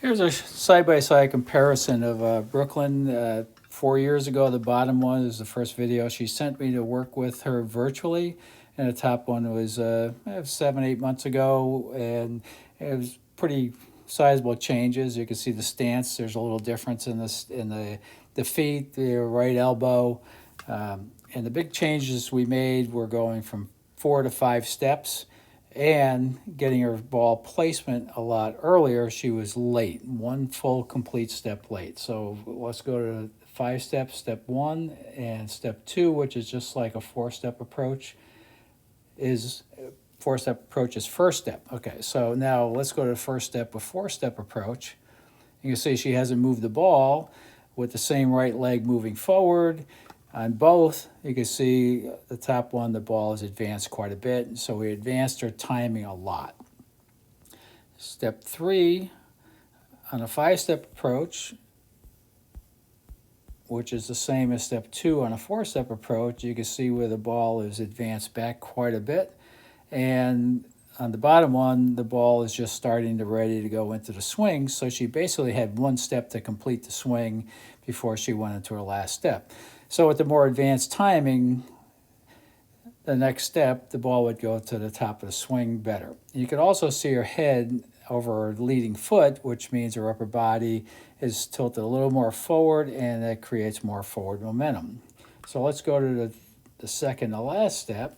Here's a side-by-side comparison of Brooklyn. 4 years ago, the bottom one is the first video she sent me to work with her virtually, and the top one was 7, 8 months ago, and it was pretty sizable changes. You can see the stance. There's a little difference in the feet, the right elbow, and the big changes we made were going from 4 to 5 steps and getting her ball placement a lot earlier. She was late, one full complete step late. So let's go to 5 steps, step 1, and step 2, which is just like a 4-step approach, is 4-step approach is first step. Okay, so now let's go to the first step, a 4-step approach. You can see she hasn't moved the ball with the same right leg moving forward. On both, you can see the top one, the ball is advanced quite a bit, so we advanced her timing a lot. Step 3, on a 5-step approach, which is the same as step 2 on a 4-step approach, you can see where the ball is advanced back quite a bit. And on the bottom one, the ball is just starting to ready to go into the swing, so she basically had 1 step to complete the swing before she went into her last step. So with the more advanced timing, the next step, the ball would go to the top of the swing better. You could also see her head over her leading foot, which means her upper body is tilted a little more forward, and that creates more forward momentum. So let's go to the second to last step.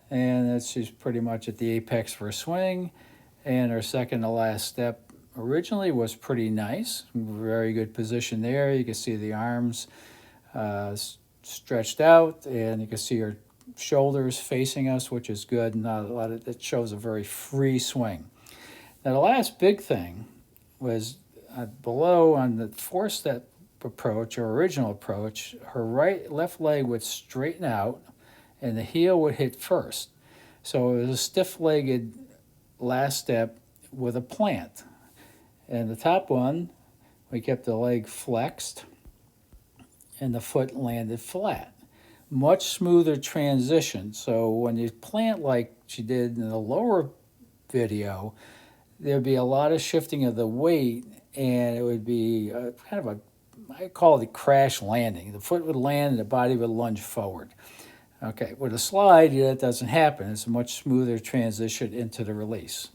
And she's pretty much at the apex for a swing. And her second to last step originally was pretty nice. Very good position there. You can see the arms stretched out, and you can see her shoulders facing us, which is good. Not a lot of, it shows a very free swing. Now the last big thing was below on the 4-step approach, or original approach, her left leg would straighten out and the heel would hit first. So it was a stiff-legged last step with a plant. And the top one, we kept the leg flexed and the foot landed flat. Much smoother transition. So when you plant like she did in the lower video, there'd be a lot of shifting of the weight, and it would be kind of I call it a crash landing. The foot would land and the body would lunge forward. Okay, with a slide, that doesn't happen. It's a much smoother transition into the release.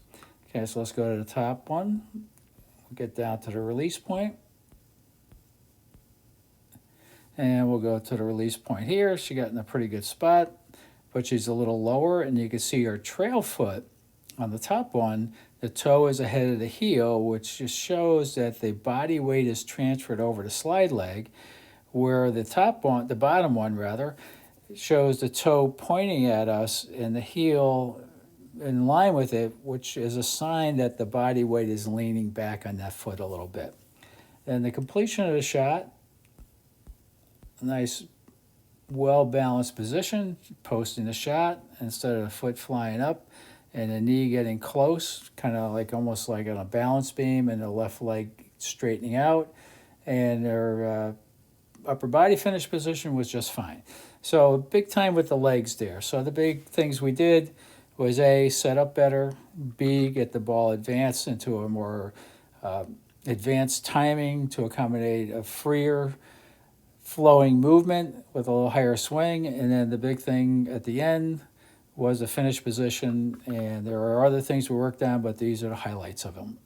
Okay, so let's go to the top one. We'll get down to the release point. And we'll go to the release point here. She got in a pretty good spot, but she's a little lower, and you can see her trail foot on the top one. The toe is ahead of the heel, which just shows that the body weight is transferred over the slide leg, where the bottom one rather, shows the toe pointing at us and the heel in line with it, which is a sign that the body weight is leaning back on that foot a little bit. And the completion of the shot, a nice well-balanced position, posting the shot instead of the foot flying up and the knee getting close, kind of like almost like on a balance beam, and the left leg straightening out, and her upper body finish position was just fine. So big time with the legs there. So the big things we did was A, set up better, B, get the ball advanced into a more advanced timing to accommodate a freer flowing movement with a little higher swing, and then the big thing at the end was the finish position, and there are other things we worked on, but these are the highlights of them.